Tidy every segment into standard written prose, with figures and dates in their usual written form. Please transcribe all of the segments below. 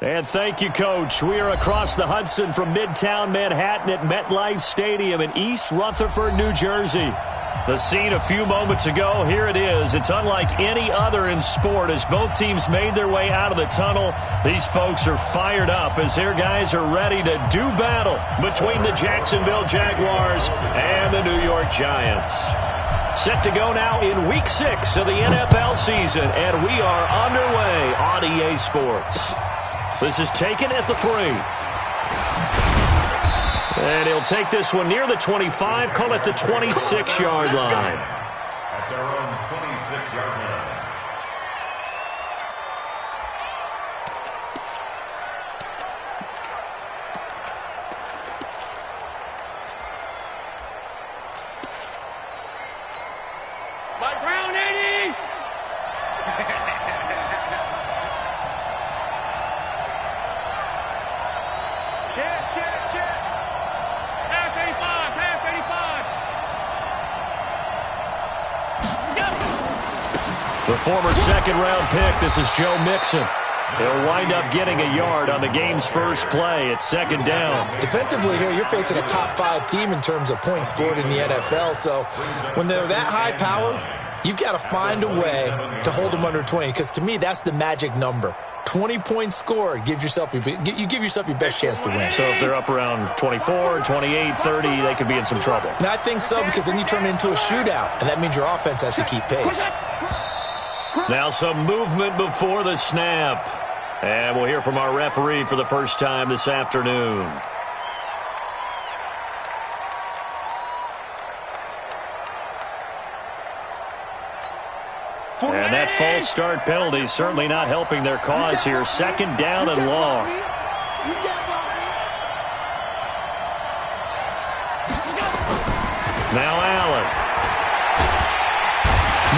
And thank you, Coach. We are across the Hudson from Midtown Manhattan at MetLife Stadium in East Rutherford, New Jersey. The scene a few moments ago, here it is. It's unlike any other in sport as both teams made their way out of the tunnel. These folks are fired up as their guys are ready to do battle between the Jacksonville Jaguars and the New York Giants. Set to go now in Week 6 of the NFL season, and we are underway on EA Sports. This is taken at the 3. And he'll take this one near the 25, call it the 26-yard line. At their own 26-yard line. Mike Brown, 80! Check. Half 85. The former second-round pick, this is Joe Mixon. He'll wind up getting a yard on the game's first play. It's second down. Defensively here, you're facing a top-5 team in terms of points scored in the NFL. So when they're that high power, you've got to find a way to hold them under 20. Because to me, that's the magic number. 20 points scored, you give yourself your best chance to win. So if they're up around 24, 28, 30, they could be in some trouble. And I think so, because then you turn it into a shootout, and that means your offense has to keep pace. Now some movement before the snap. And we'll hear from our referee for the first time this afternoon. And that false start penalty is certainly not helping their cause here. Second down and long. Now Allen.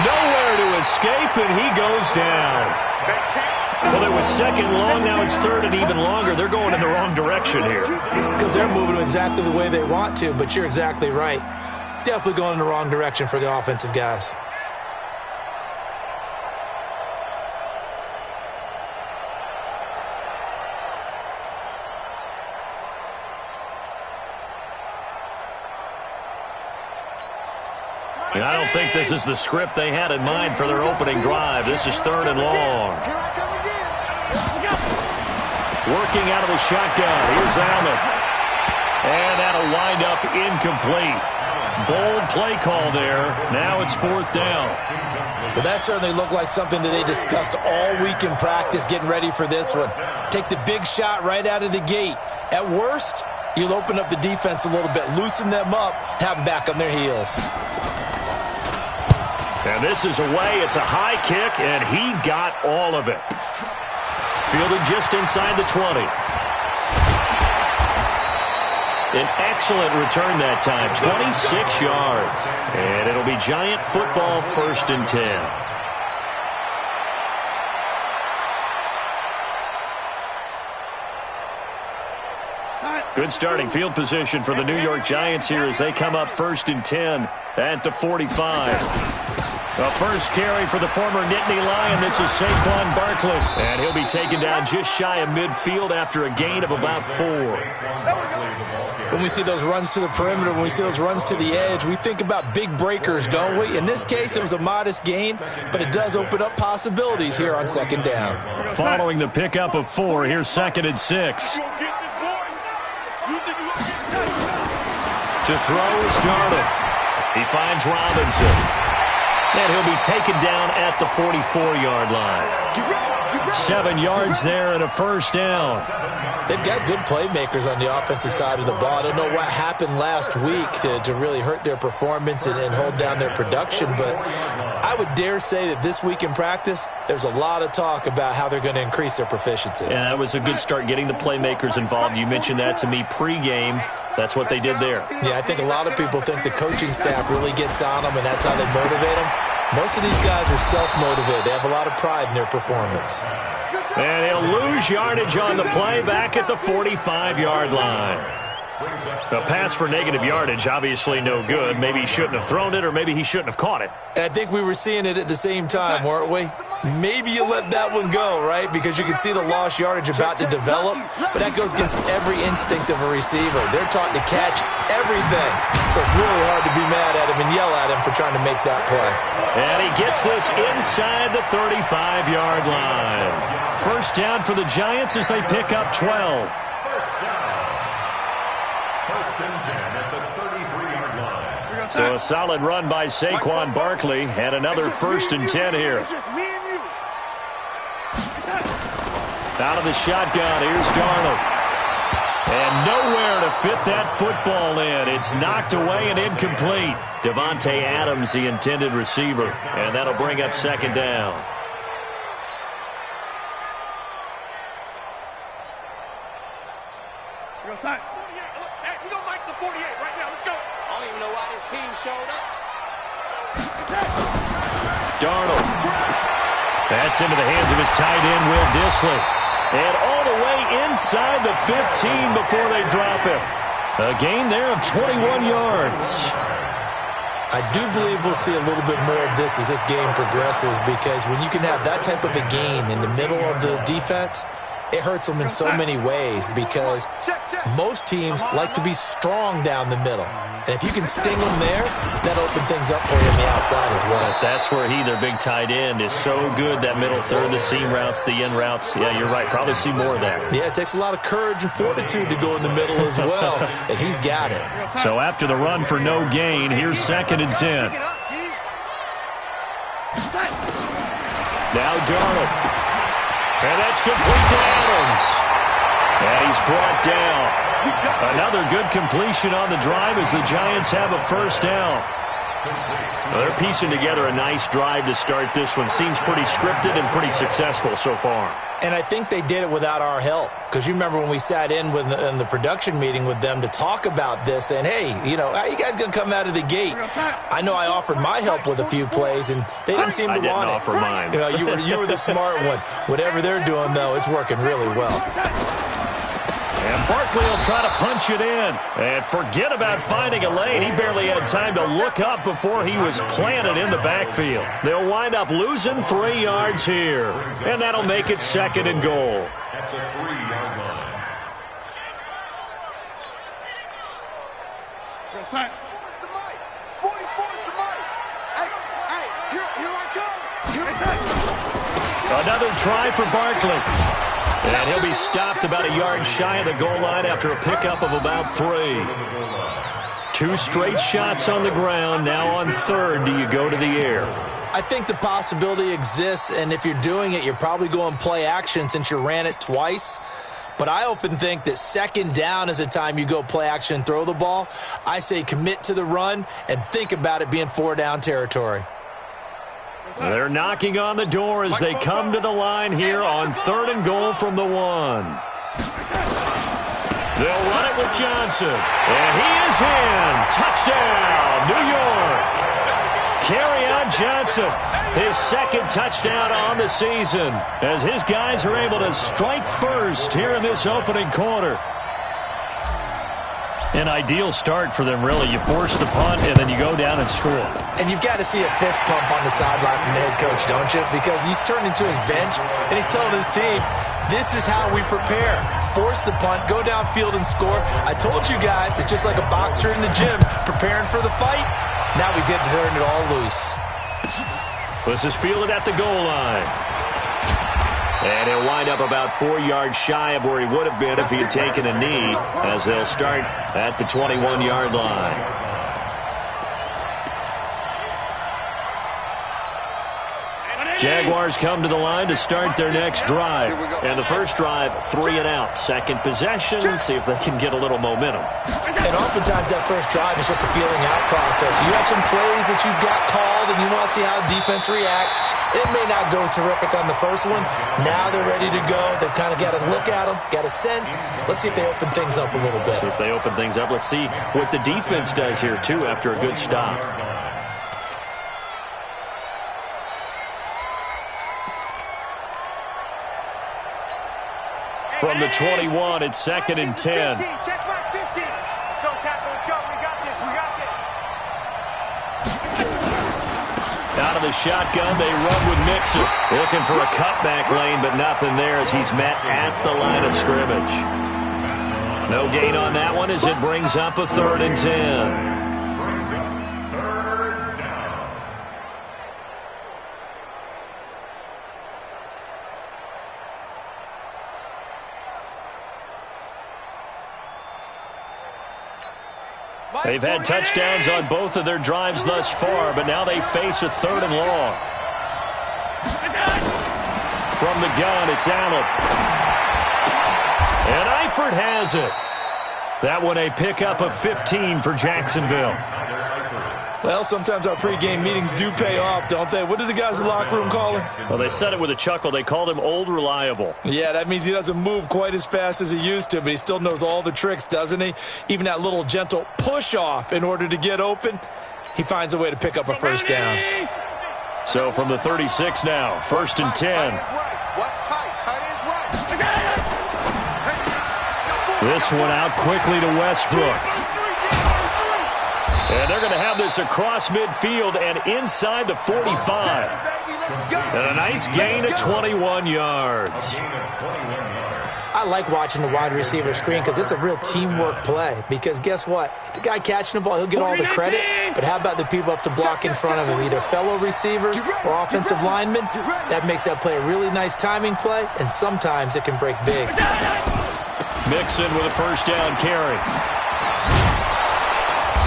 Nowhere to escape, and he goes down. Well, it was second long. Now it's third and even longer. They're going in the wrong direction here. Because they're moving exactly the way they want to, but you're exactly right. Definitely going in the wrong direction for the offensive guys. And I don't think this is the script they had in mind for their opening drive. This is third and long. Working out of the shotgun. Here's Allen. And that'll wind up incomplete. Bold play call there. Now it's fourth down. Well, that certainly looked like something that they discussed all week in practice, getting ready for this one. Take the big shot right out of the gate. At worst, you'll open up the defense a little bit, loosen them up, have them back on their heels. And this is away. It's a high kick, and he got all of it. Fielded just inside the 20. An excellent return that time, 26 yards. And it'll be Giant football, first and 10. Good starting field position for the New York Giants here as they come up first and 10 at the 45. The first carry for the former Nittany Lion. This is Saquon Barkley. And he'll be taken down just shy of midfield after a gain of about 4. When we see those runs to the perimeter, when we see those runs to the edge, we think about big breakers, don't we? In this case, it was a modest gain, but it does open up possibilities here on second down. Following the pickup of 4, here's second and 6. To throw is Darnold. He finds Robinson. And he'll be taken down at the 44-yard line. 7 yards there and a first down. They've got good playmakers on the offensive side of the ball. I don't know what happened last week to really hurt their performance and hold down their production, but I would dare say that this week in practice, there's a lot of talk about how they're going to increase their proficiency. Yeah, that was a good start getting the playmakers involved. You mentioned that to me pregame. That's what they did there. Yeah, I think a lot of people think the coaching staff really gets on them, and that's how they motivate them. Most of these guys are self-motivated. They have a lot of pride in their performance. And he'll lose yardage on the play back at the 45-yard line. A pass for negative yardage, obviously no good. Maybe he shouldn't have thrown it, or maybe he shouldn't have caught it. And I think we were seeing it at the same time, weren't we? maybe you let that one go, right? Because you can see the lost yardage about to develop, but that goes against every instinct of a receiver. They're taught to catch everything, so it's really hard to be mad at him and yell at him for trying to make that play. And he gets this inside the 35-yard line. First down for the Giants as they pick up 12. First down. First and 10 at the 33-yard line. So a solid run by Saquon Barkley, and another first and 10 here. It's just me and you. Out of the shotgun, here's Darnold. And nowhere to fit that football in. It's knocked away and incomplete. Devontae Adams, the intended receiver. And that'll bring up second down. Hey, we don't like the 48 right now. Let's go. I don't even know why this team showed up. Darnold. That's into the hands of his tight end, Will Dissly. And all the way inside the 15 before they drop him. A gain there of 21 yards. I do believe we'll see a little bit more of this as this game progresses, because when you can have that type of a gain in the middle of the defense, it hurts them in so many ways, because most teams like to be strong down the middle. And if you can sting them there, that'll open things up for you on the outside as well. That's where their big tight end, is so good, that middle third, the seam routes, the in routes. Yeah, you're right. Probably see more of that. Yeah, it takes a lot of courage and fortitude to go in the middle as well, and he's got it. So after the run for no gain, here's second and 10. Now Darnold. And that's complete to Adams. And he's brought down. Another good completion on the drive as the Giants have a first down. Well, they're piecing together a nice drive to start this one. Seems pretty scripted and pretty successful so far. And I think they did it without our help, because you remember when we sat in the production meeting with them to talk about this, and hey, how you guys going to come out of the gate? I know I offered my help with a few plays, and they didn't seem to want it. I didn't offer mine. You were the smart one. Whatever they're doing, though, it's working really well. And Barkley will try to punch it in. And forget about finding a lane. He barely had time to look up before he was planted in the backfield. They'll wind up losing 3 yards here. And that'll make it second and goal. That's a 3-yard line. Go sign. 44's the mic. Hey, here I come. Another try for Barkley. And he'll be stopped about a yard shy of the goal line after a pickup of about 3. 2 straight shots on the ground. Now on third, do you go to the air? I think the possibility exists, and if you're doing it, you're probably going play action since you ran it twice. But I often think that second down is the time you go play action and throw the ball. I say commit to the run and think about it being 4-down territory. They're knocking on the door as they come to the line here on third and goal from the 1. They'll run it with Johnson. And he is in. Touchdown, New York. Kerryon Johnson, his second touchdown on the season, as his guys are able to strike first here in this opening quarter. An ideal start for them, really. You force the punt, and then you go down and score. And you've got to see a fist pump on the sideline from the head coach, don't you? Because he's turned into his bench, and he's telling his team, this is how we prepare. Force the punt, go downfield and score. I told you guys, it's just like a boxer in the gym preparing for the fight. Now we get to turn it all loose. This is fielded at the goal line. And he'll wind up about 4 yards shy of where he would have been if he had taken a knee, as they'll start at the 21-yard line. Jaguars come to the line to start their next drive. And the first drive, 3 and out. Second possession, see if they can get a little momentum. And oftentimes that first drive is just a feeling out process. You have some plays that you've got called, and you want to see how the defense reacts. It may not go terrific on the first one. Now they're ready to go. They've kind of got to look at them, got a sense. Let's see if they open things up a little bit. See if they open things up. Let's see what the defense does here, too, after a good stop. From the 21, it's second and 10. Check back 50. Let's go, Captain. Let's go. We got this. We got this. Out of the shotgun, they run with Mixon. Looking for a cutback lane, but nothing there as he's met at the line of scrimmage. No gain on that one as it brings up a 3rd and 10. They've had touchdowns on both of their drives thus far, but now they face a 3rd and long. From the gun, it's Allen. And Eifert has it. That one a pickup of 15 for Jacksonville. Well, sometimes our pregame meetings do pay off, don't they? What do the guys in the locker room call him? Well, they said it with a chuckle. They called him Old Reliable. Yeah, that means he doesn't move quite as fast as he used to, but he still knows all the tricks, doesn't he? Even that little gentle push-off in order to get open, he finds a way to pick up a first down. So from the 36 now, 1st and 10. This one out quickly to Westbrook. And they're going to have this across midfield and inside the 45. And a nice gain of 21 yards. I like watching the wide receiver screen because it's a real teamwork play. Because guess what? The guy catching the ball, he'll get all the credit. But how about the people up to block in front of him? Either fellow receivers or offensive linemen. That makes that play a really nice timing play. And sometimes it can break big. Mixon with a first down carry.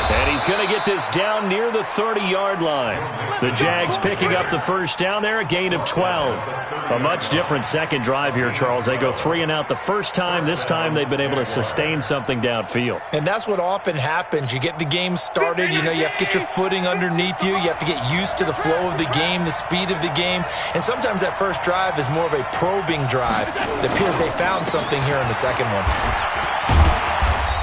And he's going to get this down near the 30-yard line. The Jags picking up the first down there, a gain of 12. A much different second drive here, Charles. They go 3 and out the first time. This time they've been able to sustain something downfield. And that's what often happens. You get the game started. You know, you have to get your footing underneath you. You have to get used to the flow of the game, the speed of the game. And sometimes that first drive is more of a probing drive. It appears they found something here in the second one.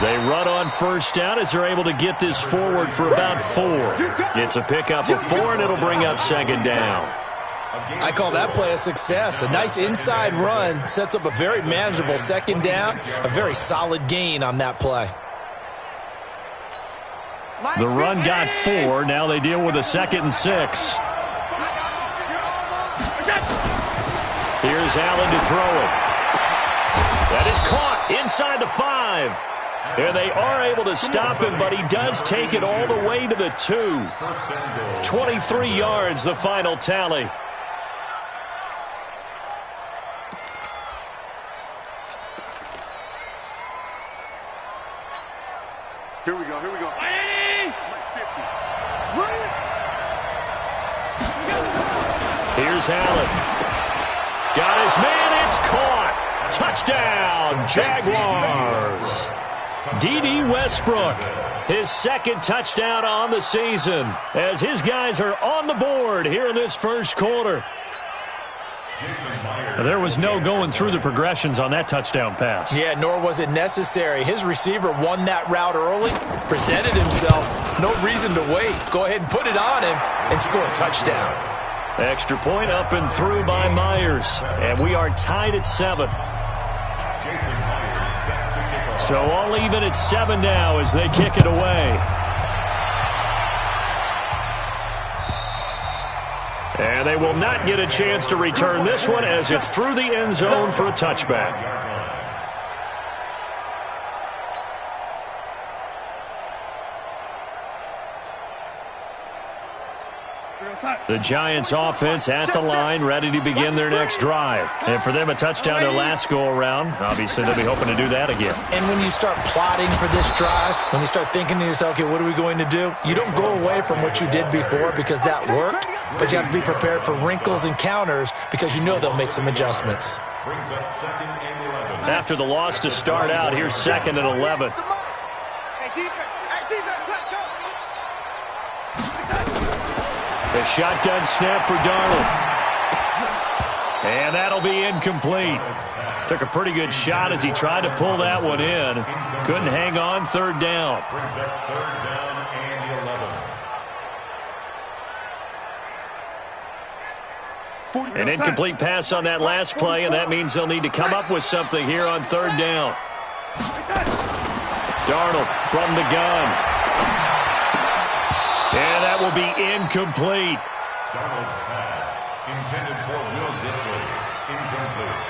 They run on first down as they're able to get this forward for about 4. It's a pickup of 4, and it'll bring up 2nd down. I call that play a success. A nice inside run sets up a very manageable 2nd down. A very solid gain on that play. The run got 4. Now they deal with a 2nd and 6. Here's Allen to throw it. That is caught inside the 5. And they are able to stop him, but he does take it all the way to the 2. 23 yards, the final tally. Here we go, here we go. Here's Allen. Got his man, it's caught. Touchdown, Jaguars. D.D. Westbrook, his 2nd touchdown on the season, as his guys are on the board here in this first quarter. There was no going through the progressions on that touchdown pass. Yeah, nor was it necessary. His receiver won that route early, presented himself. No reason to wait. Go ahead and put it on him and score a touchdown. Extra point up and through by Myers, and we are tied at 7. So all even at 7 now as they kick it away. And they will not get a chance to return this one as it's through the end zone for a touchback. The Giants offense at the line, ready to begin their next drive. And for them, a touchdown their last go-around. Obviously, they'll be hoping to do that again. And when you start plotting for this drive, when you start thinking to yourself, okay, what are we going to do? You don't go away from what you did before because that worked, but you have to be prepared for wrinkles and counters because you know they'll make some adjustments. After the loss to start out, here's 2nd and 11. The shotgun snap for Darnold. And that'll be incomplete. Took a pretty good shot as he tried to pull that one in. Couldn't hang on, 3rd down. An incomplete pass on that last play, and that means they'll need to come up with something here on 3rd down. Darnold from the gun. And that will be incomplete. Darnold's pass, intended for Will Dissly, incomplete.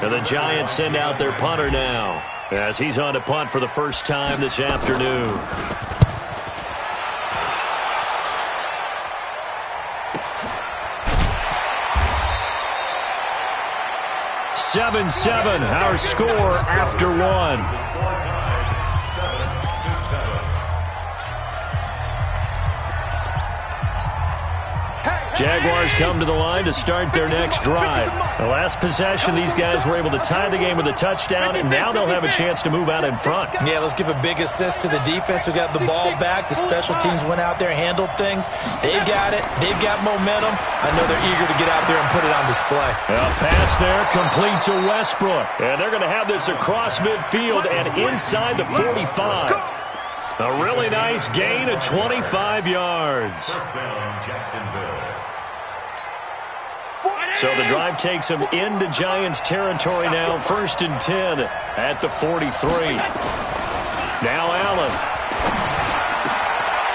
And the Giants send out their punter now, as he's on to punt for the first time this afternoon. 7-7, our score after one. Jaguars come to the line to start their next drive. The last possession, these guys were able to tie the game with a touchdown, and now they'll have a chance to move out in front. Yeah, let's give a big assist to the defense who got the ball back. The special teams went out there, handled things. They've got it. They've got momentum. I know they're eager to get out there and put it on display. A pass there, complete to Westbrook. And they're going to have this across midfield and inside the 45. A really nice gain of 25 yards. First down, Jacksonville. So the drive takes them into Giants territory now. 1st and 10 at the 43. Now Allen.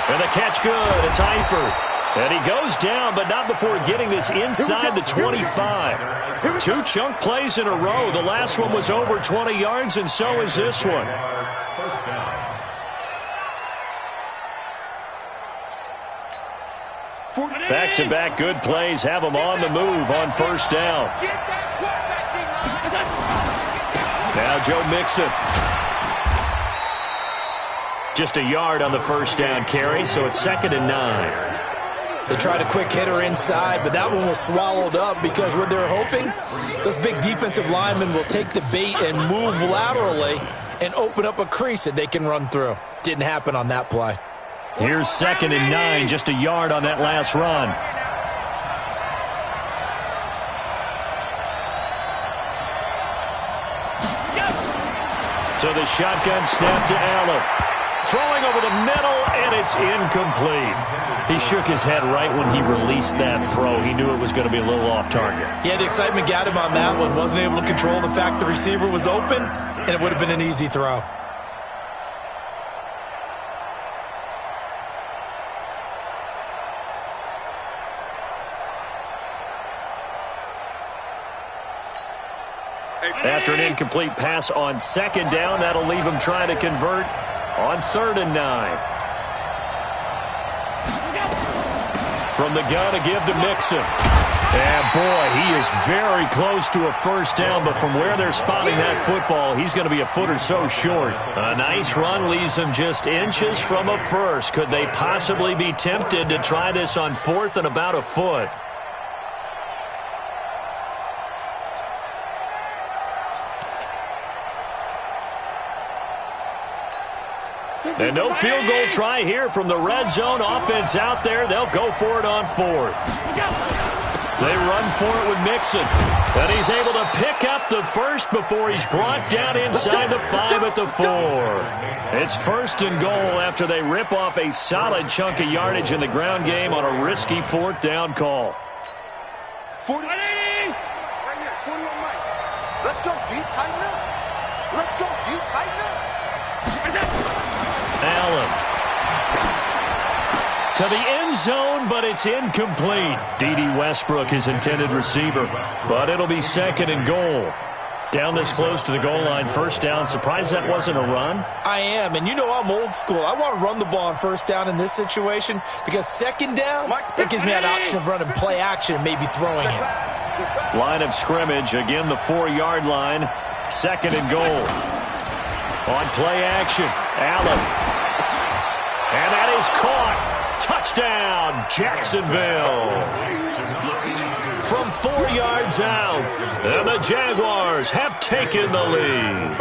And the catch good. It's Eifert. And he goes down, but not before getting this inside the 25. 2 chunk plays in a row. The last one was over 20 yards, and so is this one. First down. Back-to-back good plays have them on the move on first down. Now Joe Mixon. Just a yard on the first down carry, so it's 2nd and 9. They tried a quick hitter inside, but that one was swallowed up because what they're hoping, those big defensive linemen will take the bait and move laterally and open up a crease that they can run through. Didn't happen on that play. Here's 2nd and 9, just a yard on that last run. So the shotgun snap to Allen. Throwing over the middle, and it's incomplete. He shook his head right when he released that throw. He knew it was going to be a little off target. Yeah, the excitement got him on that one. Wasn't able to control the fact the receiver was open, and it would have been an easy throw. After an incomplete pass on 2nd down, that'll leave him trying to convert on 3rd and 9. From the gun, a give to Mixon. And boy, he is very close to a first down, but from where they're spotting that football, he's going to be a foot or so short. A nice run leaves him just inches from a first. Could they possibly be tempted to try this on 4th and about a foot? And no field goal try here from the red zone. Offense out there. They'll go for it on 4th. They run for it with Mixon. And he's able to pick up the first before he's brought down inside the 5 at the 4. It's 1st and goal after they rip off a solid chunk of yardage in the ground game on a risky 4th down call. 40. Right here, 40 on Mike. Let's go, D. Tighten up. Let's go, D. Tighten up. Allen to the end zone, but it's incomplete. D.D. Westbrook, his intended receiver, but it'll be 2nd and goal. Down this close to the goal line, 1st down. Surprised that wasn't a run? I am, and you know I'm old school. I want to run the ball on 1st down in this situation because 2nd down, that gives me an option of running play action and maybe throwing it. Line of scrimmage, again the 4-yard line, 2nd and goal. On play action, Allen. And that is caught. Touchdown, Jacksonville. From 4 yards out, and the Jaguars have taken the lead.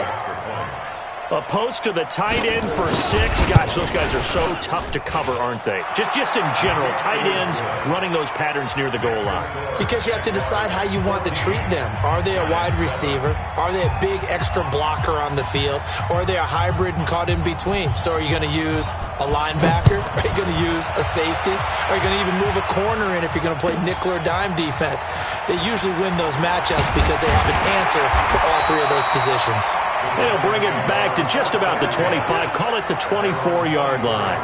A post to the tight end for 6. Gosh, those guys are so tough to cover, aren't they? Just in general, tight ends running those patterns near the goal line. Because you have to decide how you want to treat them. Are they a wide receiver? Are they a big extra blocker on the field? Or are they a hybrid and caught in between? So are you going to use a linebacker? Are you going to use a safety? Are you going to even move a corner in if you're going to play nickel or dime defense? They usually win those matchups because they have an answer for all 3 of those positions. They'll bring it back to just about the 25. Call it the 24-yard line.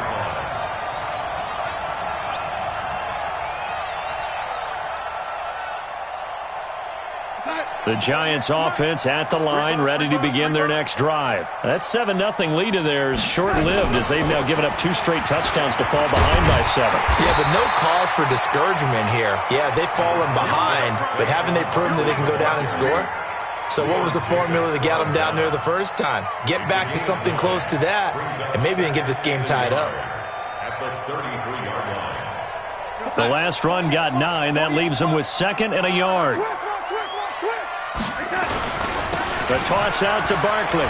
The Giants offense at the line, ready to begin their next drive. That 7-0 lead of theirs short-lived as they've now given up 2 straight touchdowns to fall behind by 7. Yeah, but no cause for discouragement here. Yeah, they've fallen behind, but haven't they proven that they can go down and score? So what was the formula that got them down there the first time? Get back to something close to that, and maybe they can get this game tied up. At the 33-yard line. The last run got 9. That leaves them with 2nd and a yard. The toss out to Barkley.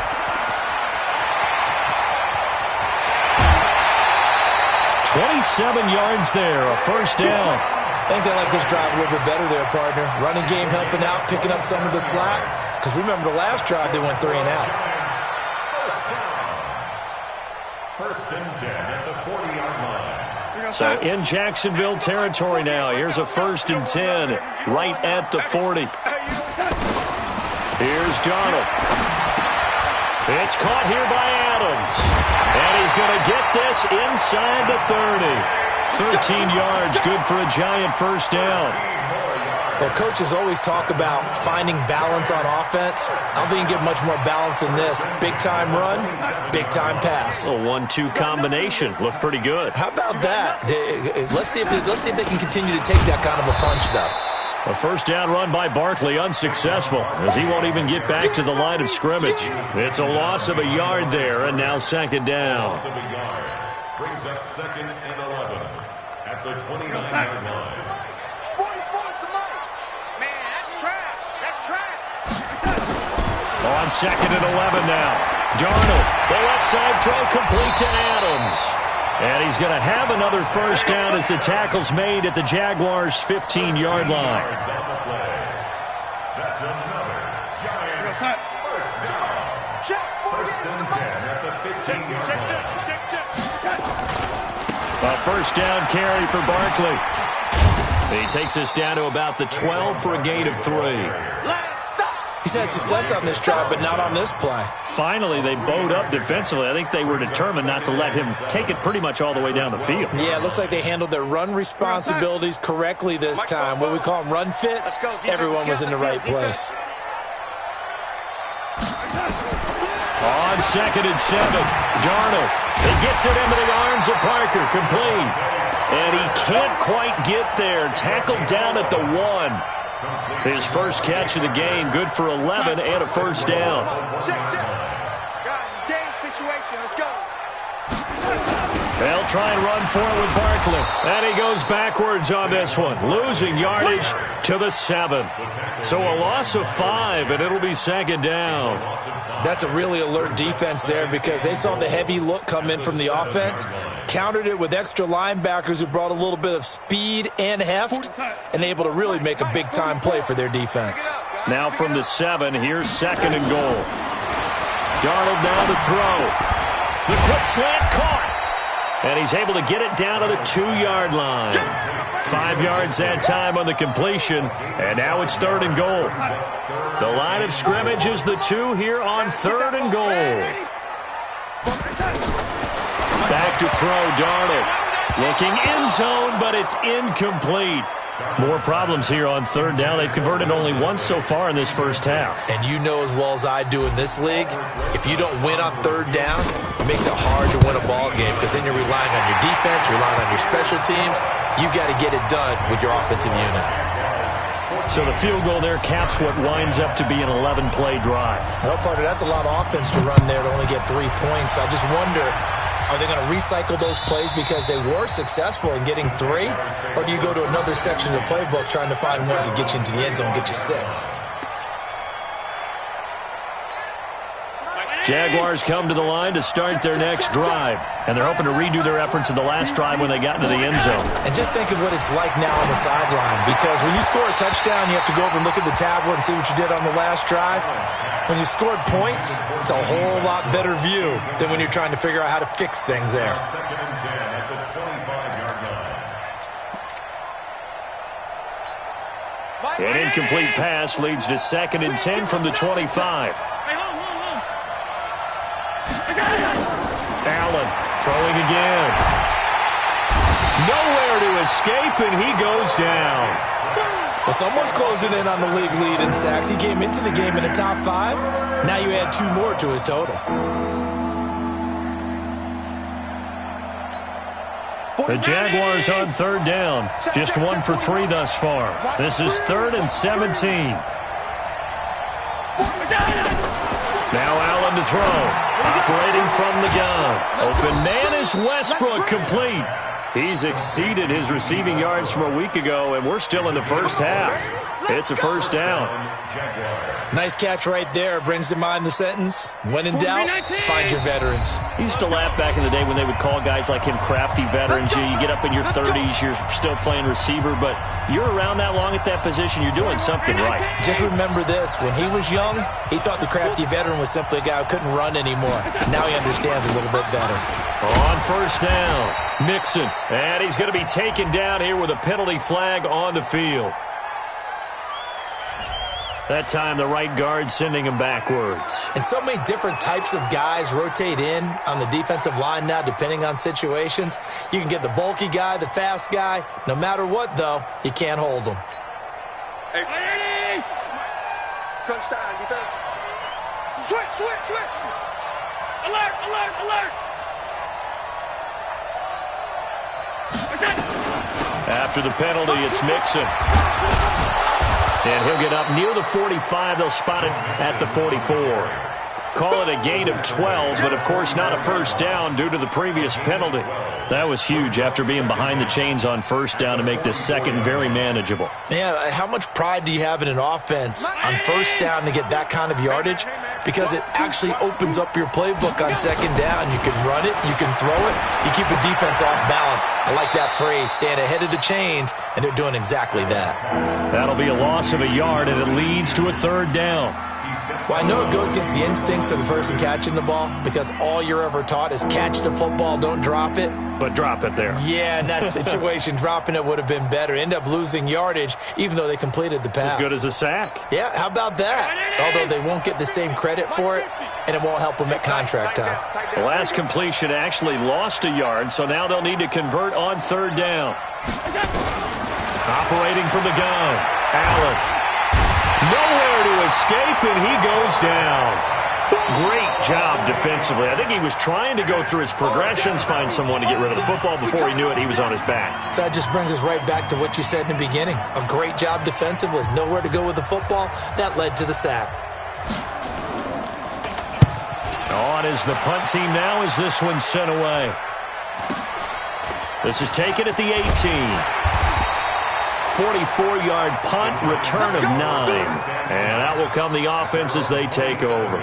27 yards there, a first down. I think they like this drive a little bit better there, partner. Running game helping out, picking up some of the slack. Because remember, the last drive, they went 3 and out. First and 10 at the 40-yard line. So in Jacksonville territory now. Here's a 1st and 10 right at the 40. Here's Donald. It's caught here by Adams. And he's going to get this inside the 30. 13 yards, good for a Giant first down. Well, coaches always talk about finding balance on offense. I don't think you can get much more balance than this. Big-time run, big-time pass. A 1-2 combination. Looked pretty good. How about that? Let's see if they can continue to take that kind of a punch, though. A first down run by Barkley, unsuccessful, as he won't even get back to the line of scrimmage. It's a loss of a yard there, and now 2nd down. Loss of a yard. Brings up 2nd and 11 at the 29-yard line. 44's the mic. Man, that's trash. That's trash. On 2nd and 11 now. Darnold, the left side throw complete to Adams. And he's going to have another first down as the tackle's made at the Jaguars' 15-yard line. That's another Giants first down. First and 10 at the 15-yard line. A first down carry for Barkley. He takes us down to about the 12 for a gain of 3. He's had success on this drive, but not on this play. Finally, they bowed up defensively. I think they were determined not to let him take it pretty much all the way down the field. Yeah, it looks like they handled their run responsibilities correctly this time. What we call them run fits, everyone was in the right place. On 2nd and 7, Darnold. He gets it into the arms of Parker, complete. And he can't quite get there. Tackled down at the 1. His first catch of the game, good for 11 and a first down. Check. Guys, it's game situation. Let's go. They'll try and run for it with Barkley. And he goes backwards on this one, losing yardage to the 7. So a loss of 5, and it'll be 2nd down. That's a really alert defense there because they saw the heavy look come in from the offense, countered it with extra linebackers who brought a little bit of speed and heft, and able to really make a big-time play for their defense. Now from the 7, here's 2nd and goal. Darnold now to throw. The quick slant caught. And he's able to get it down to the 2-yard line. 5 yards that time on the completion, and now it's 3rd and goal. The line of scrimmage is the 2 here on 3rd and goal. Back to throw, Darnold. Looking end zone, but it's incomplete. More problems here on 3rd down. They've converted only once so far in this first half. And you know as well as I do in this league, if you don't win on 3rd down, it makes it hard to win a ball game because then you're relying on your defense, relying on your special teams. You've got to get it done with your offensive unit. So the field goal there caps what winds up to be an 11-play drive. Well, partner, that's a lot of offense to run there to only get 3 points. I just wonder, are they going to recycle those plays because they were successful in getting 3? Or do you go to another section of the playbook trying to find ones that get you into the end zone and get you 6? Jaguars come to the line to start their next drive. And they're hoping to redo their efforts in the last drive when they got into the end zone. And just think of what it's like now on the sideline. Because when you score a touchdown, you have to go over and look at the tablet and see what you did on the last drive. When you scored points, it's a whole lot better view than when you're trying to figure out how to fix things there. 2nd and 10 at the 25-yard line. An incomplete pass leads to 2nd and 10 from the 25. Allen throwing again. Nowhere to escape, and he goes down. Well, someone's closing in on the league lead in sacks. He came into the game in the top 5. Now you add 2 more to his total. The Jaguars on 3rd down. Just 1 for 3 thus far. This is 3rd and 17. Now Allen to throw. Operating from the gun. Open man is Westbrook, complete. He's exceeded his receiving yards from a week ago, and we're still in the first half. It's a first down. Nice catch right there. Brings to mind the sentence, when in doubt, find your veterans. I used to laugh back in the day when they would call guys like him crafty veterans. You get up in your 30s, you're still playing receiver, but you're around that long at that position, you're doing something right. Just remember this. When he was young, he thought the crafty veteran was simply a guy who couldn't run anymore. Now he understands a little bit better. On first down, Mixon. And he's going to be taken down here with a penalty flag on the field. That time, the right guard sending him backwards. And so many different types of guys rotate in on the defensive line now, depending on situations. You can get the bulky guy, the fast guy. No matter what, though, you can't hold them. Hey. Crunch time, defense. Switch. Alert. After the penalty, it's Mixon. And he'll get up near the 45. They'll spot it at the 44. Call it a gain of 12, but of course not a first down due to the previous penalty. That was huge after being behind the chains on first down to make this second very manageable. Yeah, how much pride do you have in an offense on first down to get that kind of yardage? Because it actually opens up your playbook on second down. You can run it, you can throw it, you keep a defense off balance. I like that phrase, stand ahead of the chains, and they're doing exactly that. That'll be a loss of a yard, and it leads to a third down. Well, I know it goes against the instincts of the person catching the ball because all you're ever taught is catch the football, don't drop it. But drop it there. Yeah, in that situation, dropping it would have been better. End up losing yardage, even though they completed the pass. As good as a sack. Yeah, how about that? Although they won't get the same credit for it, and it won't help them at contract time. The last completion actually lost a yard, so now they'll need to convert on third down. Operating from the gun, Allen. Nowhere to escape, and he goes down. Great job defensively. I think he was trying to go through his progressions, find someone to get rid of the football. Before he knew it, he was on his back. So that just brings us right back to what you said in the beginning. A great job defensively. Nowhere to go with the football. That led to the sack. On is the punt team now as this one's sent away. This is taken at the 18. 44-yard punt, return of 9. And that will come the offense as they take over.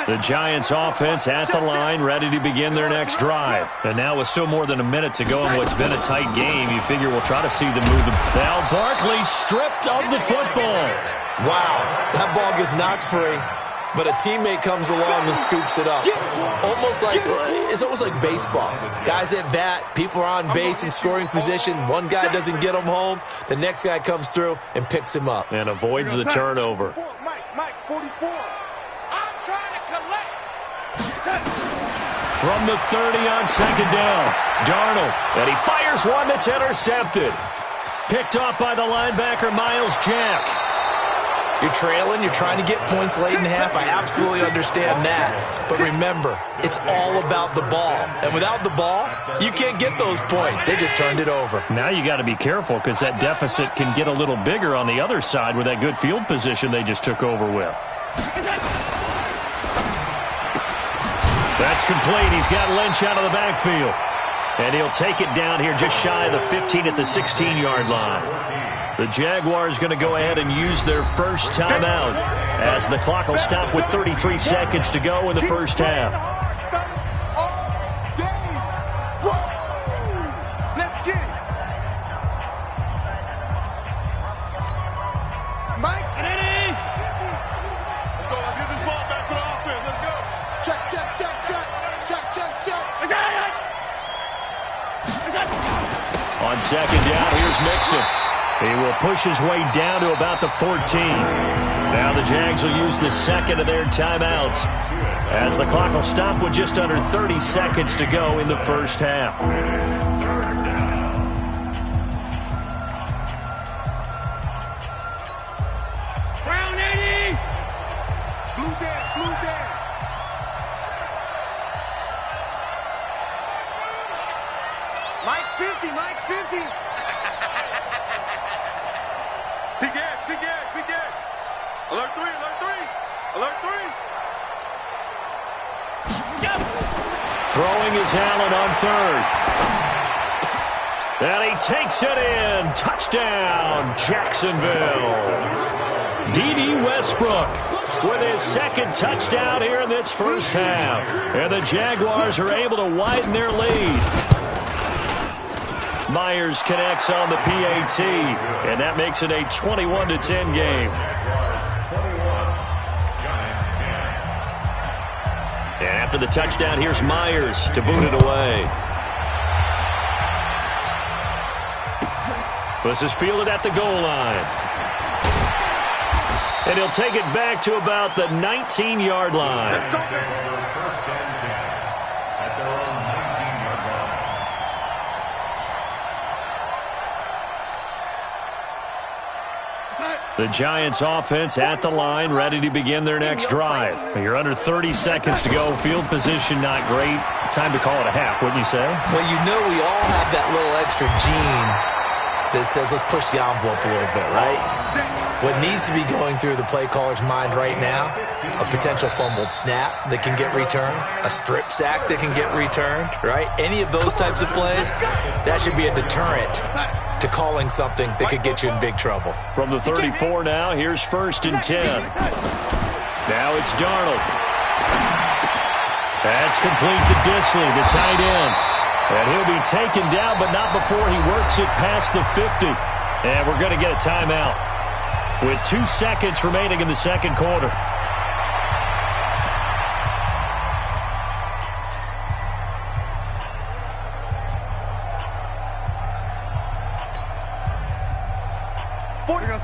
The Giants offense at the line, ready to begin their next drive. And now with still more than a minute to go in what's been a tight game, you figure we'll try to see them move. Now Barkley stripped of the football. Wow, that ball gets knocked free. But a teammate comes along and scoops it up. It's almost like baseball. Guys at bat, people are on base in scoring position. One guy doesn't get him home. The next guy comes through and picks him up. And avoids the turnover. Mike, 44. I'm trying to collect. From the 30 on second down, Darnold. And he fires one that's intercepted. Picked off by the linebacker, Miles Jack. You're trailing, you're trying to get points late in half. I absolutely understand that. But remember, it's all about the ball. And without the ball, you can't get those points. They just turned it over. Now you got to be careful because that deficit can get a little bigger on the other side with that good field position they just took over with. That's complete. He's got Lynch out of the backfield. And he'll take it down here just shy of the 15 at the 16-yard line. The Jaguars going to go ahead and use their first timeout as the clock will stop with 33 seconds to go in the first half. Let's get it. Mike's ready. Let's go. Let's get this ball back for the offense. Let's go. Check. On second down, here's Mixon. He will push his way down to about the 14. Now the Jags will use the second of their timeouts as the clock will stop with just under 30 seconds to go in the first half. 50, Mike, 50. Peek it. Alert 3. Throwing is Allen on third. And he takes it in. Touchdown, Jacksonville. D.D. Westbrook with his second touchdown here in this first half. And the Jaguars are able to widen their lead. Myers connects on the PAT, and that makes it a 21-10 game. And after the touchdown, here's Myers to boot it away. This is fielded at the goal line. And he'll take it back to about the 19-yard line. First and 10 at their own 19-yard line. The Giants offense at the line, ready to begin their next drive. You're under 30 seconds to go. Field position not great. Time to call it a half, wouldn't you say? Well, you know we all have that little extra gene that says let's push the envelope a little bit, right? What needs to be going through the play caller's mind right now, a potential fumbled snap that can get returned, a strip sack that can get returned, right? Any of those types of plays, that should be a deterrent to calling something that could get you in big trouble. From the 34 now, here's 1st and 10. Now it's Darnold. That's complete to Disley, the tight end. And he'll be taken down, but not before he works it past the 50. And we're going to get a timeout with 2 seconds remaining in the second quarter.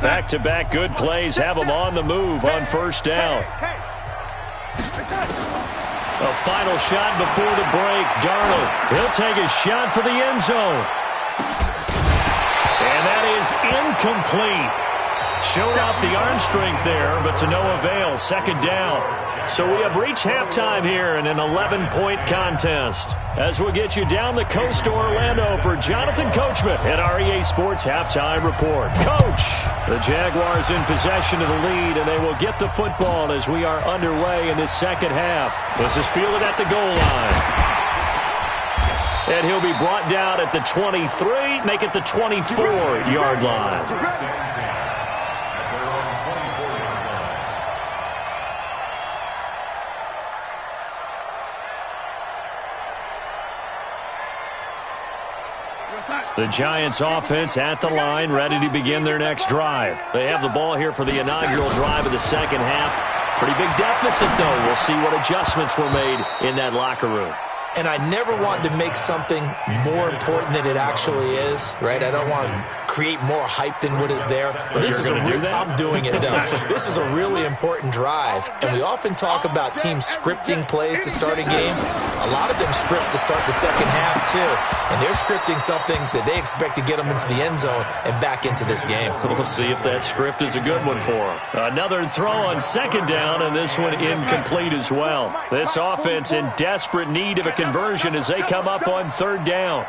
Back-to-back good plays have them on the move on first down. A final shot before the break. Darnold, he'll take a shot for the end zone. And that is incomplete. Showed off the arm strength there, but to no avail. Second down. So we have reached halftime here in an 11-point contest. As we'll get you down the coast to Orlando for Jonathan Coachman at our EA Sports Halftime Report. Coach, the Jaguars in possession of the lead, and they will get the football as we are underway in this second half. This is fielded at the goal line. And he'll be brought down at the 23, make it the 24-yard line. The Giants offense at the line, ready to begin their next drive. They have the ball here for the inaugural drive of the second half. Pretty big deficit, though. We'll see what adjustments were made in that locker room. And I never want to make something more important than it actually is, right? I don't want to create more hype than what is there. But this is I'm doing it now. This is a really important drive. And we often talk about teams scripting plays to start a game. A lot of them script to start the second half, too. And they're scripting something that they expect to get them into the end zone and back into this game. We'll see if that script is a good one for them. Another throw on second down, and this one incomplete as well. This offense in desperate need of a conversion as they come up on third down.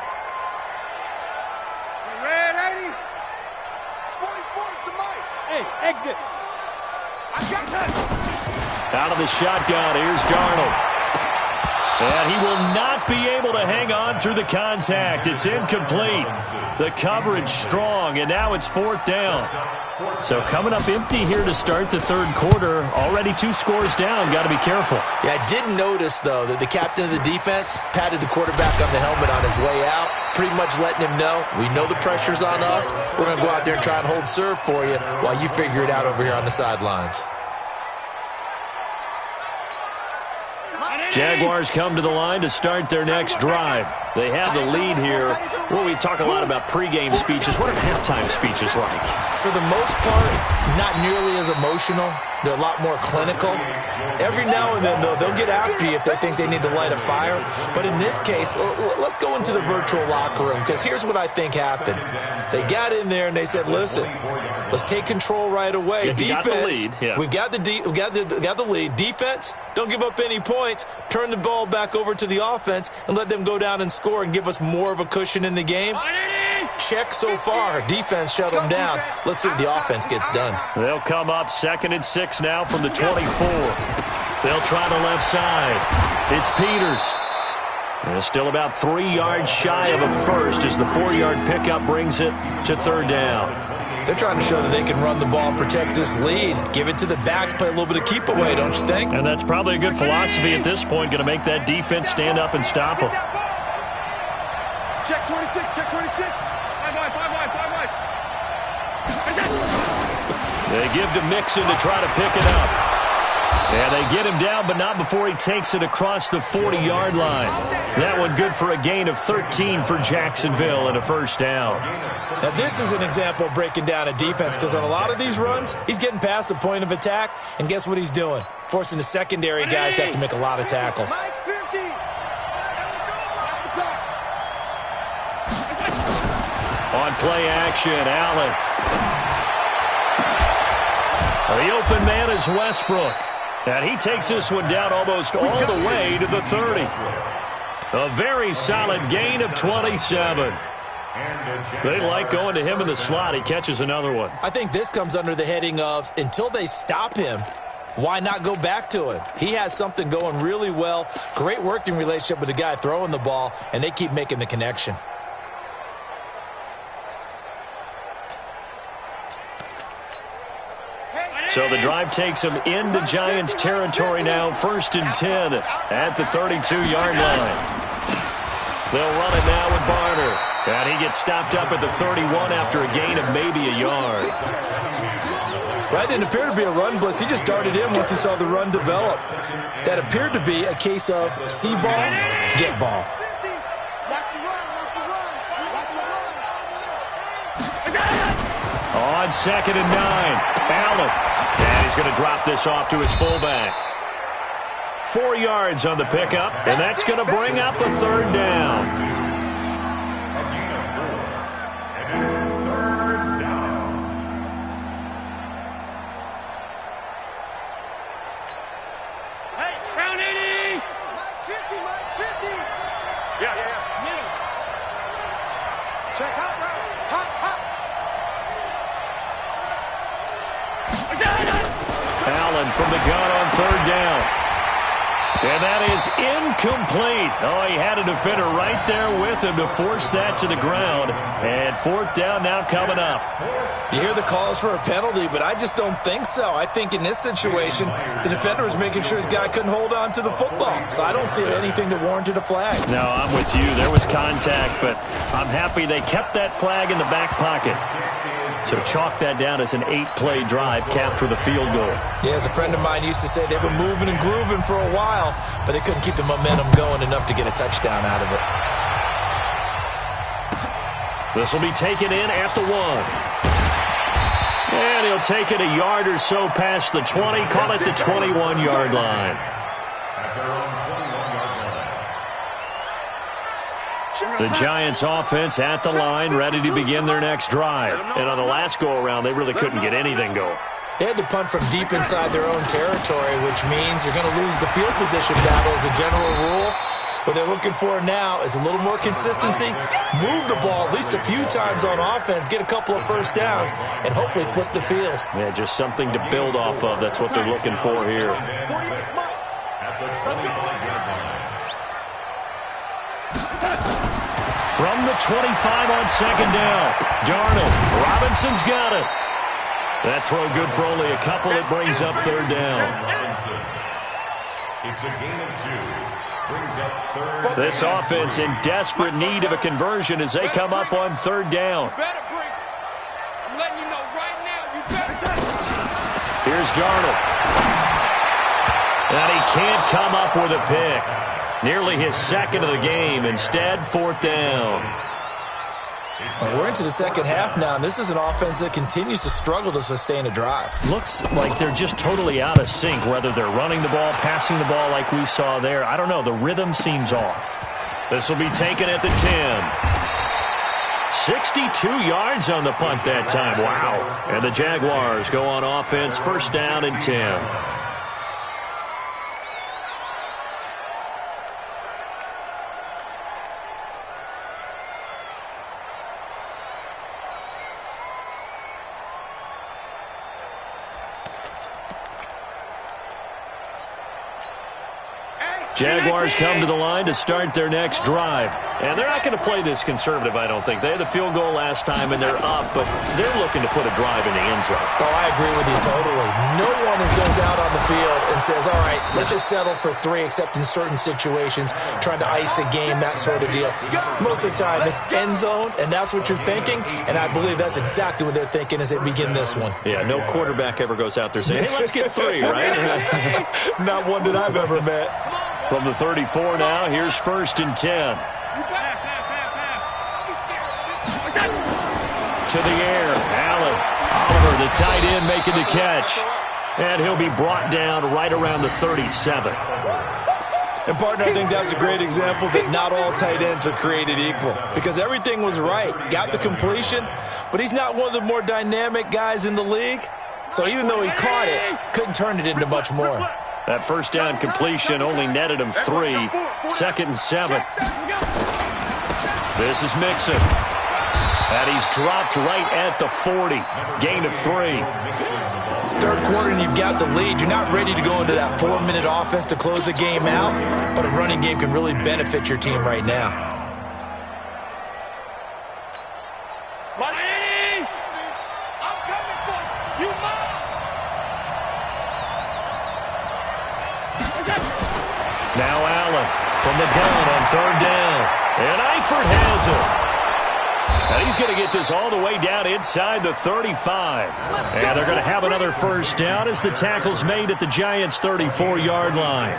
Hey, exit. Out of the shotgun, here's Darnold. And he will not be able to hang on through the contact. It's incomplete. The coverage strong, and now it's fourth down. So coming up empty here to start the third quarter. Already 2 scores down. Got to be careful. Yeah, I did notice, though, that the captain of the defense patted the quarterback on the helmet on his way out, pretty much letting him know, we know the pressure's on us. We're going to go out there and try and hold serve for you while you figure it out over here on the sidelines. Jaguars come to the line to start their next drive. They have the lead here. Well, we talk a lot about pregame speeches. What are halftime speeches like? For the most part, not nearly as emotional. They're a lot more clinical. Every now and then, though, they'll get after you if they think they need to light a fire. But in this case, let's go into the virtual locker room, because here's what I think happened. They got in there and they said, listen, let's take control right away. Yeah, defense, we've got the lead. Defense, don't give up any points. Turn the ball back over to the offense and let them go down and score. score and give us more of a cushion in the game? Check so far. Defense shut them down. Let's see what the offense gets done. They'll come up 2nd and 6 now from the 24. They'll try the left side. It's Peters. They're still about 3 yards shy of a first as the 4-yard pickup brings it to 3rd down. They're trying to show that they can run the ball and protect this lead. Give it to the backs, play a little bit of keep away, don't you think? And that's probably a good philosophy at this point, going to make that defense stand up and stop them. Check 26, check 26. 5 wide, 5 wide, 5 wide. They give to Mixon to try to pick it up. And they get him down, but not before he takes it across the 40-yard line. That one good for a gain of 13 for Jacksonville and a first down. Now, this is an example of breaking down a defense because on a lot of these runs, he's getting past the point of attack, and guess what he's doing? Forcing the secondary guys to have to make a lot of tackles. On play action, Allen. The open man is Westbrook. And he takes this one down almost all the way to the 30. A very solid gain of 27. They like going to him in the slot. He catches another one. I think this comes under the heading of until they stop him, why not go back to him? He has something going really well. Great working relationship with the guy throwing the ball, and they keep making the connection. So the drive takes him into Giants territory now, 1st and 10 at the 32-yard line. They'll run it now with Barner. And he gets stopped up at the 31 after a gain of maybe a yard. That didn't appear to be a run blitz. He just darted in once he saw the run develop. That appeared to be a case of see ball, get ball. On 2nd and 9, Allen. And he's going to drop this off to his fullback. 4 yards on the pickup, and that's going to bring up a 3rd down. Hey, round 80. Mike 50, Mike 50. Yeah. Middle. Check hot route. Hot. Allen from the gun on 3rd down. And that is incomplete. Oh, he had a defender right there with him to force that to the ground. And 4th down now coming up. You hear the calls for a penalty, but I just don't think so. I think in this situation, the defender was making sure his guy couldn't hold on to the football. So I don't see anything that warranted a flag. No, I'm with you. There was contact, but I'm happy they kept that flag in the back pocket. So chalk that down as an 8-play drive capped with a field goal. Yeah, as a friend of mine used to say, they were moving and grooving for a while, but they couldn't keep the momentum going enough to get a touchdown out of it. This will be taken in at the 1. And he'll take it a yard or so past the 20, call it the 21-yard line. The Giants offense at the line, ready to begin their next drive. And on the last go-around, they really couldn't get anything going. They had to punt from deep inside their own territory, which means you're going to lose the field position battle as a general rule. What they're looking for now is a little more consistency, move the ball at least a few times on offense, get a couple of first downs, and hopefully flip the field. Yeah, just something to build off of. That's what they're looking for here. From the 25 on 2nd down, Darnold. Robinson's got it. That throw good for only a couple. It brings up 3rd down. It's a gain of 2. Brings up 3rd. This offense in desperate need of a conversion as they come up on 3rd down. I'm letting you know right now, you better. Here's Darnold. And he can't come up with a pick. Nearly his 2nd of the game. Instead, 4th down. Well, we're into the second half now, and this is an offense that continues to struggle to sustain a drive. Looks like they're just totally out of sync, whether they're running the ball, passing the ball like we saw there. I don't know. The rhythm seems off. This will be taken at the 10. 62 yards on the punt that time. Wow. And the Jaguars go on offense, 1st down and 10. Jaguars come to the line to start their next drive. And they're not going to play this conservative, I don't think. They had the field goal last time, and they're up, but they're looking to put a drive in the end zone. Oh, I agree with you totally. No one goes out on the field and says, all right, let's just settle for 3, except in certain situations, trying to ice a game, that sort of deal. Most of the time, it's end zone, and that's what you're thinking, and I believe that's exactly what they're thinking as they begin this one. Yeah, no quarterback ever goes out there saying, hey, let's get 3, right? Not one that I've ever met. From the 34 now, here's 1st and 10. To the air, Allen. Oliver, the tight end, making the catch. And he'll be brought down right around the 37. And, partner, I think that's a great example that not all tight ends are created equal. Because everything was right. Got the completion, but he's not one of the more dynamic guys in the league. So even though he caught it, couldn't turn it into much more. That first down completion only netted him 3. 2nd and 7. This is Mixon. And he's dropped right at the 40. Gain of 3. Third quarter and you've got the lead. You're not ready to go into that 4-minute offense to close the game out, but a running game can really benefit your team right now. Miami! I'm coming for you. You must. Now Allen from the gun on 3rd down. And Eifert has it. And he's going to get this all the way down inside the 35. And they're going to have another first down as the tackle's made at the Giants' 34-yard line.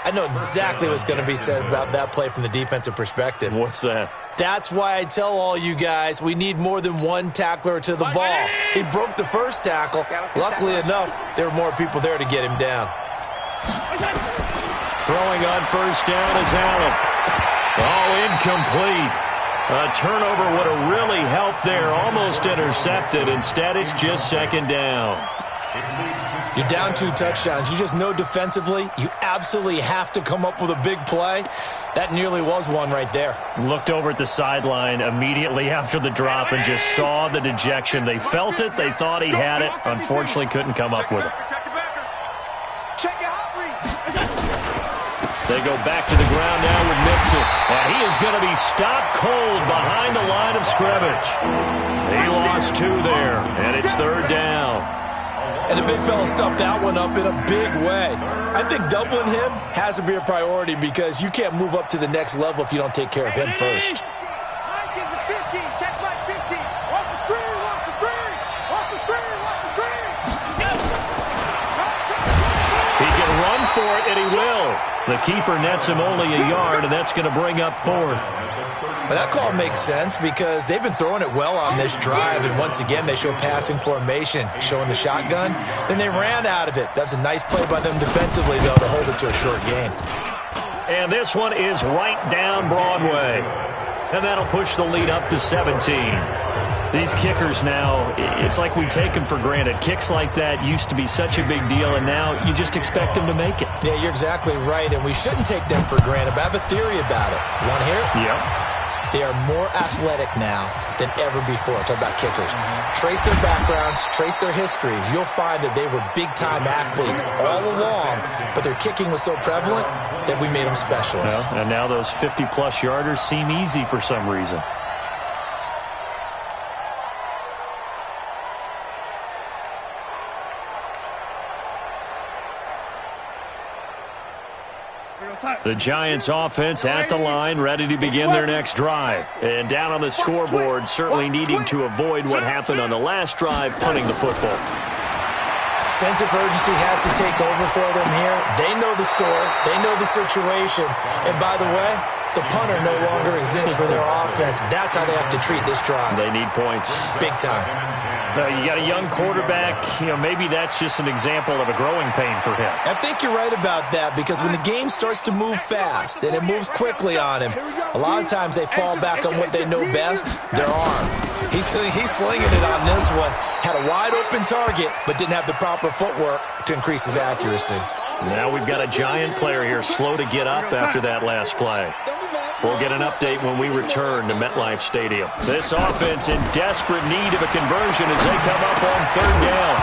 I know exactly what's going to be said about that play from the defensive perspective. What's that? That's why I tell all you guys we need more than one tackler to the ball. He broke the first tackle. Luckily enough, there were more people there to get him down. Throwing on first down is Allen. Oh, incomplete. A turnover would have really helped there. Almost intercepted. Instead, it's just 2nd down. You're down 2 touchdowns. You just know defensively you absolutely have to come up with a big play. That nearly was one right there. Looked over at the sideline immediately after the drop and just saw the dejection. They felt it. They thought he had it. Unfortunately, couldn't come up with it. Check your hot read. They go back to the ground now with Mixon. And he is going to be stopped cold behind the line of scrimmage. He lost 2 there, and it's 3rd down. And the big fella stuffed that one up in a big way. I think doubling him has to be a priority because you can't move up to the next level if you don't take care of him first. Mike is a 15. Check Mike 15. Watch the screen. Watch the screen. Watch the screen. Watch the screen. He can run for it, and he will. The keeper nets him only a yard, and that's going to bring up 4th. But that call makes sense because they've been throwing it well on this drive, and once again they show passing formation, showing the shotgun. Then they ran out of it. That's a nice play by them defensively, though, to hold it to a short game. And this one is right down Broadway. And that'll push the lead up to 17. These kickers now, it's like we take them for granted. Kicks like that used to be such a big deal, and now you just expect them to make it. Yeah, you're exactly right, and we shouldn't take them for granted, but I have a theory about it. You want to hear it? Yep. They are more athletic now than ever before. Talk about kickers. Trace their backgrounds, trace their histories. You'll find that they were big-time athletes all along, but their kicking was so prevalent that we made them specialists. Well, and now those 50-plus yarders seem easy for some reason. The Giants offense at the line, ready to begin their next drive. And down on the scoreboard, certainly needing to avoid what happened on the last drive, punting the football. Sense of urgency has to take over for them here. They know the score. They know the situation. And by the way, the punter no longer exists for their offense. That's how they have to treat this drive. They need points. Big time. No, you got a young quarterback. Maybe that's just an example of a growing pain for him. I think you're right about that because when the game starts to move fast and it moves quickly on him, a lot of times they fall back on what they know best, their arm. He's slinging it on this one. Had a wide open target, but didn't have the proper footwork to increase his accuracy. Now we've got a Giant player here slow to get up after that last play. We'll get an update when we return to MetLife Stadium. This offense in desperate need of a conversion as they come up on 3rd down.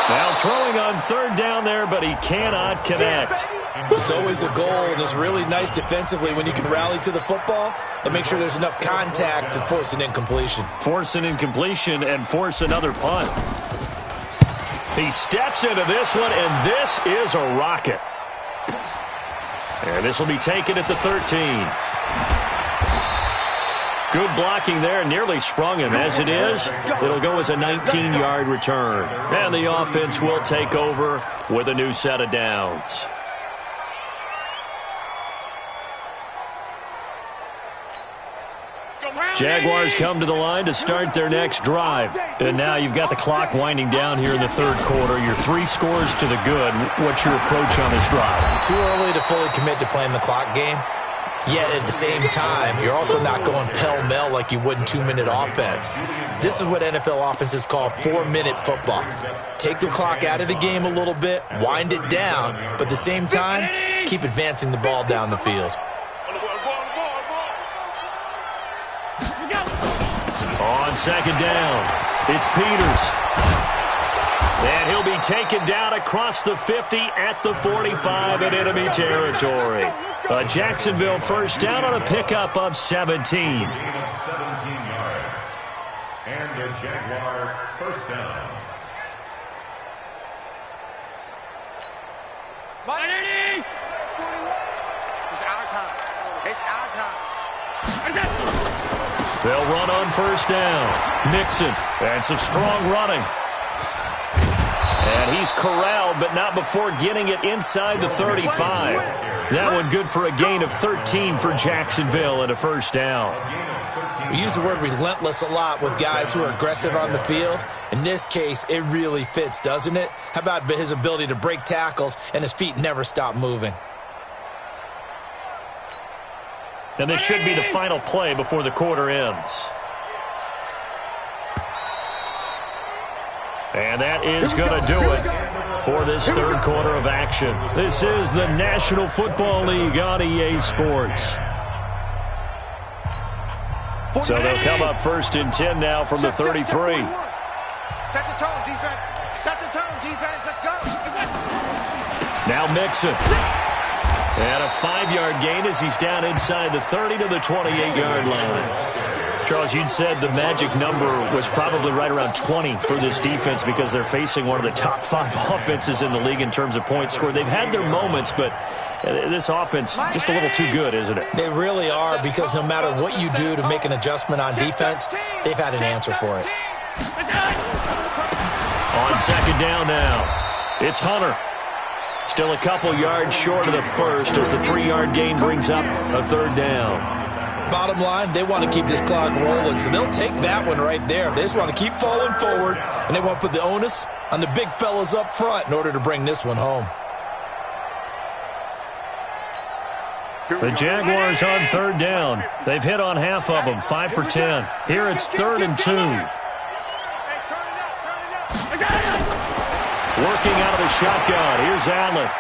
Now throwing on third down there, but he cannot connect. It's always a goal, and it's really nice defensively when you can rally to the football and make sure there's enough contact to force an incompletion. Force an incompletion and force another punt. He steps into this one, and this is a rocket. And this will be taken at the 13. Good blocking there, nearly sprung him. As it is, it'll go as a 19-yard return. And the offense will take over with a new set of downs. Jaguars come to the line to start their next drive. And now you've got the clock winding down here in the third quarter. You're 3 scores to the good. What's your approach on this drive? Too early to fully commit to playing the clock game. Yet at the same time, you're also not going pell-mell like you would in 2-minute offense. This is what NFL offenses call 4-minute football. Take the clock out of the game a little bit, wind it down, but at the same time, keep advancing the ball down the field. On second down, it's Peters. And he'll be taken down across the 50 at the 45 in enemy territory. A Jacksonville first down on a pickup of 17. 17 yards. And the Jaguar first down. It's our time. It's our time. They'll run on first down. Mixon, and some strong running. And he's corralled, but not before getting it inside the 35. That one good for a gain of 13 for Jacksonville and a first down. We use the word relentless a lot with guys who are aggressive on the field. In this case, it really fits, doesn't it? How about his ability to break tackles and his feet never stop moving? And this should be the final play before the quarter ends. And that is going to do it for this third quarter of action. This is the National Football League on EA Sports. So they'll come up first and 10 now from the 33. Set the tone, defense. Set the tone, defense. Let's go. Now Mixon. And a 5-yard gain as he's down inside the 30 to the 28-yard line. Charles, you'd said the magic number was probably right around 20 for this defense because they're facing one of the top 5 offenses in the league in terms of points scored. They've had their moments, but this offense just a little too good, isn't it? They really are, because no matter what you do to make an adjustment on defense, they've had an answer for it. On second down now, it's Hunter. Still a couple yards short of the first as the 3-yard gain brings up a third down. Bottom line, they want to keep this clock rolling, so they'll take that one right there. They just want to keep falling forward, and they want to put the onus on the big fellas up front in order to bring this one home. The Jaguars on third down. They've hit on half of them, 5 for 10. Here it's 3rd and 2. Working out of the shotgun. Here's Allen.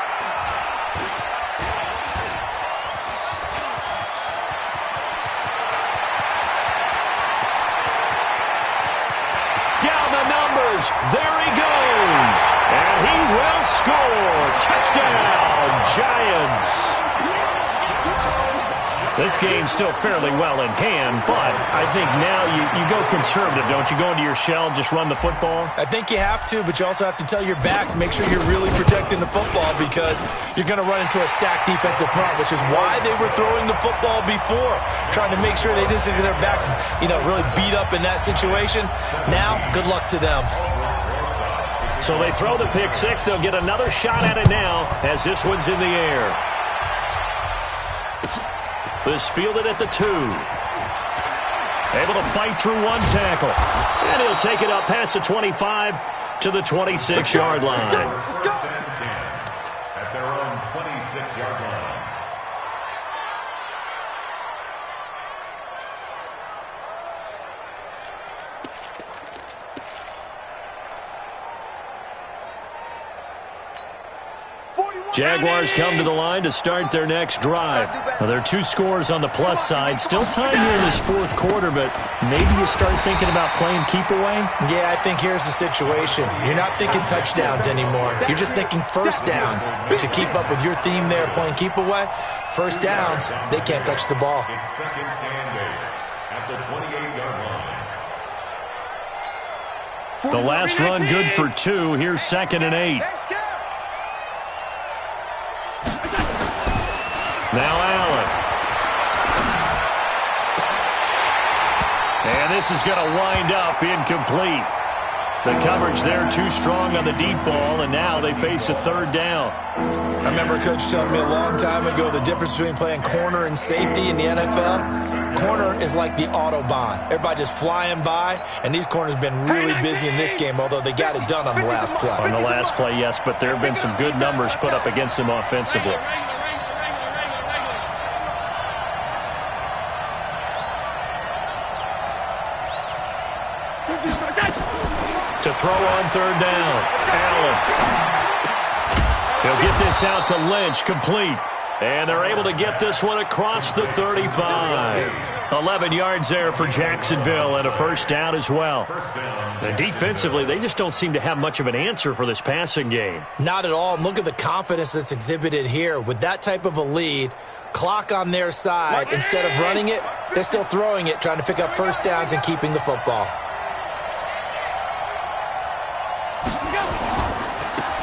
There he goes, and he will score. Touchdown, Giants. This game's still fairly well in hand, but I think now you go conservative, don't you? Go into your shell and just run the football? I think you have to, but you also have to tell your backs, make sure you're really protecting the football, because you're going to run into a stacked defensive front, which is why they were throwing the football before, trying to make sure they just get their backs, really beat up in that situation. Now, good luck to them. So they throw the pick six. They'll get another shot at it now as this one's in the air. This fielded at the 2. Able to fight through one tackle. And he'll take it up past the 25 to the 26-yard line. At their own 26-yard line. Jaguars come to the line to start their next drive. Now, there are 2 scores on the plus side. Still time here in this fourth quarter, but maybe you start thinking about playing keep away? Yeah, I think here's the situation. You're not thinking touchdowns anymore. You're just thinking first downs. To keep up with your theme there, playing keep away, first downs, they can't touch the ball. It's second and 8 at the 28-yard line. The last run good for 2. Here's second and 8. Now Allen. And this is going to wind up incomplete. The coverage there too strong on the deep ball, and now they face a third down. I remember a coach telling me a long time ago the difference between playing corner and safety in the NFL. Corner is like the Autobahn. Everybody just flying by, and these corners have been really busy in this game, although they got it done on the last play. On the last play, yes, but there have been some good numbers put up against them offensively. To throw on third down, Allen. He'll get this out to Lynch, complete. And they're able to get this one across the 35. 11 yards there for Jacksonville and a first down as well. And defensively, they just don't seem to have much of an answer for this passing game. Not at all. And look at the confidence that's exhibited here. With that type of a lead, clock on their side, instead of running it, they're still throwing it, trying to pick up first downs and keeping the football.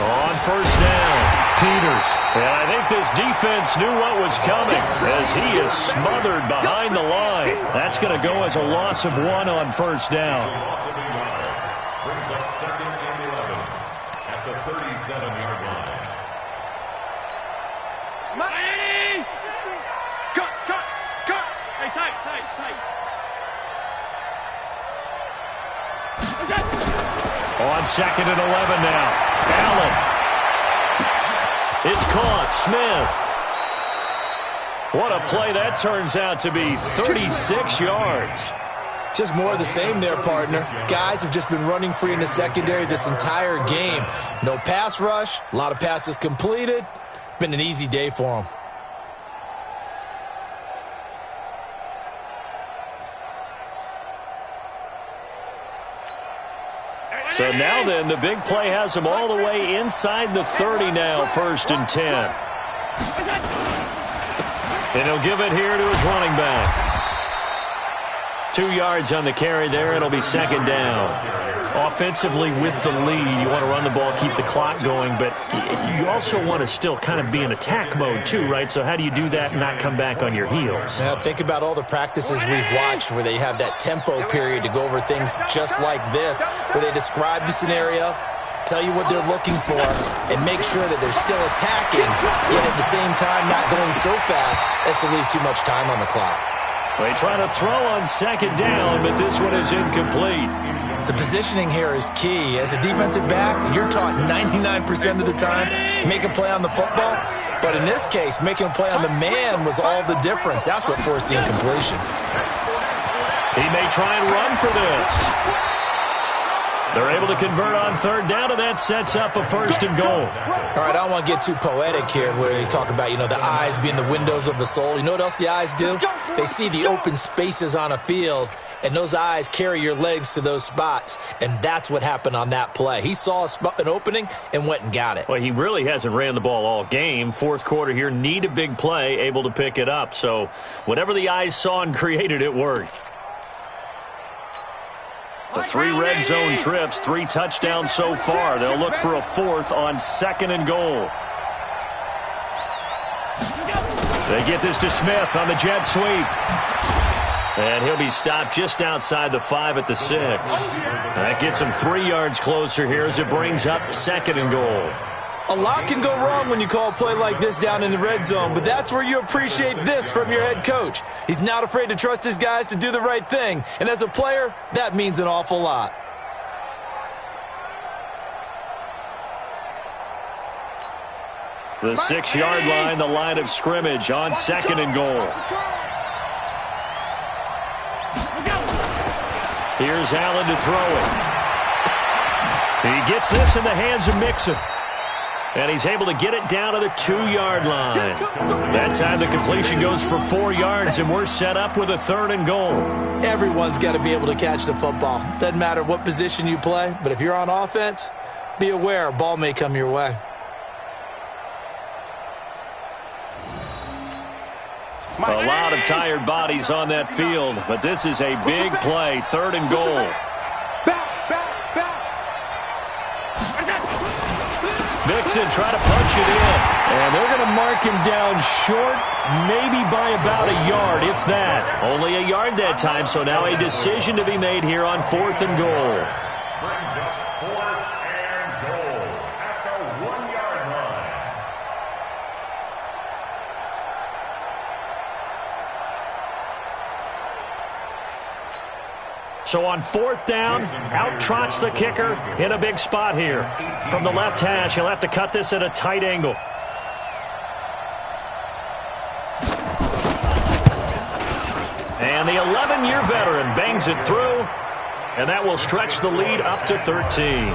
On first down, Peters. And I think this defense knew what was coming as he is smothered behind the line. That's going to go as a loss of 1 on first down. Loss of a yard. Brings up second and 11 at the 37-yard line. Cut. Hey, tight. On second and 11 now. Allen. It's caught. Smith. What a play that turns out to be. 36 yards. Just more of the same there, partner. Guys have just been running free in the secondary this entire game. No pass rush. A lot of passes completed. Been an easy day for them. So now then, the big play has them all the way inside the 30 now, first and 10. And he'll give it here to his running back. 2 yards on the carry there. It'll be second down. Offensively with the lead, you want to run the ball, keep the clock going, but you also want to still kind of be in attack mode too, right? So how do you do that and not come back on your heels? Now, think about all the practices we've watched where they have that tempo period to go over things just like this, where they describe the scenario, tell you what they're looking for, and make sure that they're still attacking, yet at the same time not going so fast as to leave too much time on the clock. They try to throw on second down, but this one is incomplete. The positioning here is key. As a defensive back, you're taught 99% of the time, make a play on the football. But in this case, making a play on the man was all the difference. That's what forced the incompletion. He may try and run for this. They're able to convert on third down, and that sets up a first and goal. All right, I don't want to get too poetic here where they talk about, the eyes being the windows of the soul. You know what else the eyes do? They see the open spaces on a field, and those eyes carry your legs to those spots, and that's what happened on that play. He saw an opening and went and got it. Well, he really hasn't ran the ball all game. Fourth quarter here, need a big play, able to pick it up. So whatever the eyes saw and created, it worked. The 3 red zone trips, 3 touchdowns so far. They'll look for a 4th on second and goal. They get this to Smith on the jet sweep. And he'll be stopped just outside the 5 at the 6. That gets him 3 yards closer here as it brings up second and goal. A lot can go wrong when you call a play like this down in the red zone, but that's where you appreciate this from your head coach. He's not afraid to trust his guys to do the right thing, and as a player, that means an awful lot. The 6-yard line, the line of scrimmage on second and goal. Here's Allen to throw it. He gets this in the hands of Mixon. And he's able to get it down to the 2-yard line. That time the completion goes for 4 yards, and we're set up with a 3rd and goal. Everyone's got to be able to catch the football. Doesn't matter what position you play, but if you're on offense, be aware a ball may come your way. A lot of tired bodies on that field, but this is a big play, 3rd and goal. Mixon try to punch it in, and they're going to mark him down short, maybe by about a yard, if that. Only a yard that time, so now a decision to be made here on 4th and goal. Brings up 4th and goal at the 1-yard line. So on 4th down, out trots the kicker in a big spot here. From the left hash, he'll have to cut this at a tight angle. And the 11-year veteran bangs it through, and that will stretch the lead up to 13.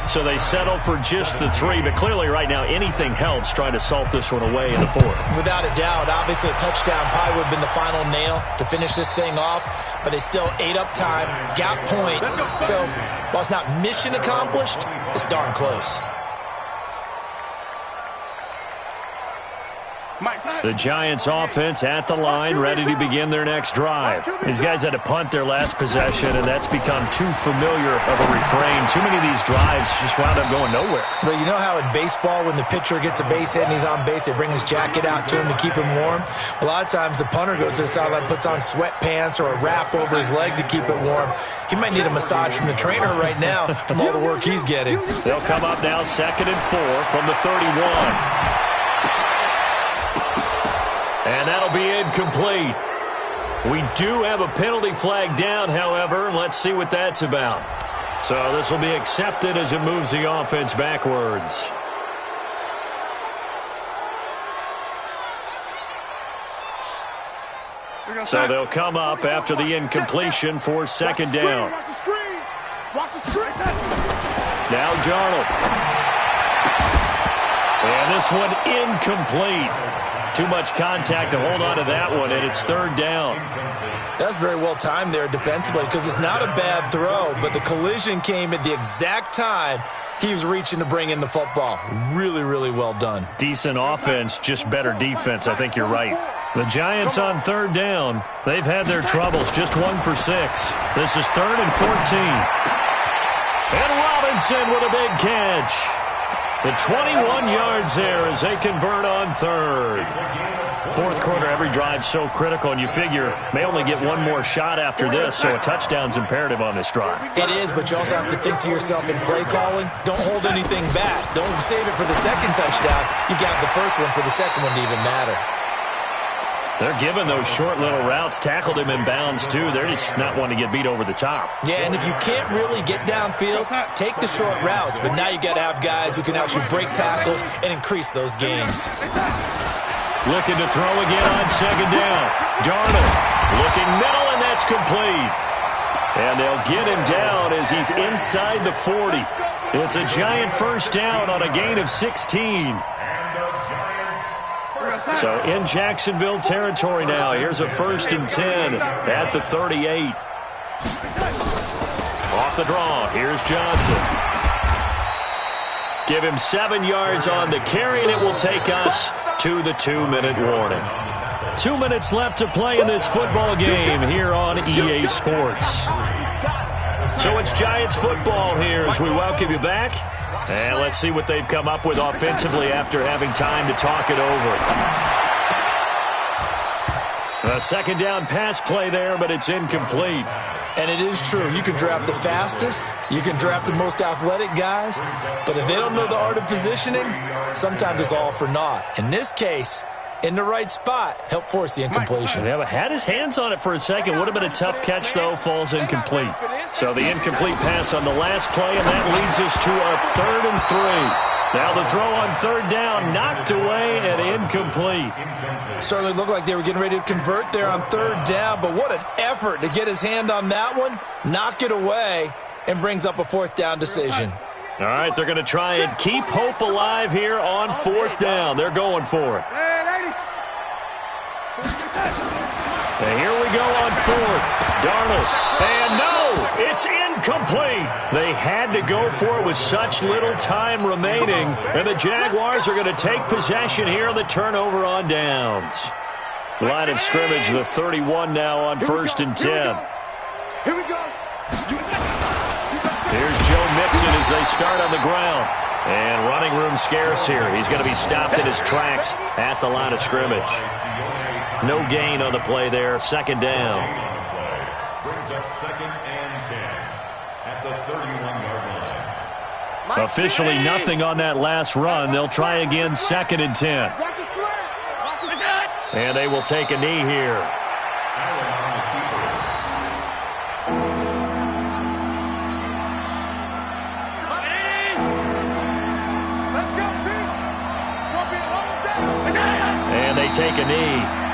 So they settle for just the 3, but clearly right now anything helps trying to salt this one away in the 4th. Without a doubt, obviously a touchdown probably would have been the final nail to finish this thing off, but they still ate up time, got points. So while it's not mission accomplished, it's darn close. The Giants offense at the line, ready to begin their next drive. These guys had to punt their last possession, and that's become too familiar of a refrain. Too many of these drives just wound up going nowhere. But you know how in baseball, when the pitcher gets a base hit and he's on base, they bring his jacket out to him to keep him warm? A lot of times the punter goes to the sideline, puts on sweatpants or a wrap over his leg to keep it warm. He might need a massage from the trainer right now from all the work he's getting. They'll come up now 2nd and 4 from the 31. And that'll be incomplete. We do have a penalty flag down, however. Let's see what that's about. So this will be accepted as it moves the offense backwards. So they'll come up after the incompletion for 2nd down. Now Darnold. And this one incomplete. Too much contact to hold on to that one, and it's 3rd down. That's very well timed there defensively because it's not a bad throw, but the collision came at the exact time he was reaching to bring in the football. Really, really well done. Decent offense, just better defense. I think you're right. The Giants on 3rd down. They've had their troubles, just 1 for 6. This is 3rd and 14. And Robinson with a big catch. The 21 yards there as they convert on 3rd. 4th quarter, every drive so critical, and you figure may only get one more shot after this, so a touchdown's imperative on this drive. It is, but you also have to think to yourself in play calling, don't hold anything back. Don't save it for the 2nd touchdown. You got the first one for the 2nd one to even matter. They're giving those short little routes, tackled him in bounds too. They're just not wanting to get beat over the top. Yeah, and if you can't really get downfield, take the short routes. But now you got to have guys who can actually break tackles and increase those gains. Looking to throw again on 2nd down. Darnold looking middle, and that's complete. And they'll get him down as he's inside the 40. It's a Giant 1st down on a gain of 16. So in Jacksonville territory now. Here's a 1st and 10 at the 38. Off the draw. Here's Johnson. Give him 7 yards on the carry, and it will take us to the 2-minute warning. 2 minutes left to play in this football game here on EA Sports. So it's Giants football here as we welcome you back. And let's see what they've come up with offensively after having time to talk it over. A 2nd down pass play there, but it's incomplete. And it is true. You can draft the fastest. You can draft the most athletic guys. But if they don't know the art of positioning, sometimes it's all for naught. In this case, in the right spot, help force the incompletion. Yeah, but had his hands on it for a second. Would have been a tough catch, though. Falls incomplete. So the incomplete pass on the last play, and that leads us to a 3rd and 3. Now the throw on 3rd down, knocked away and incomplete. Certainly looked like they were getting ready to convert there on 3rd down, but what an effort to get his hand on that one, knock it away, and brings up a 4th down decision. All right, they're going to try and keep hope alive here on 4th down. They're going for it. And here we go on 4th. Darnold. And no, it's incomplete. They had to go for it with such little time remaining. And the Jaguars are going to take possession here on the turnover on downs. Line of scrimmage, the 31 now on 1st and 10. Here we go. Here's Joe Mixon as they start on the ground. And running room scarce here. He's going to be stopped in his tracks at the line of scrimmage. No gain on the play there. 2nd down. Brings up 2nd and 10 at the 31-yard line. Officially nothing on that last run. They'll try again 2nd and 10. And they will take a knee here. Let's go, Pete. And they take a knee.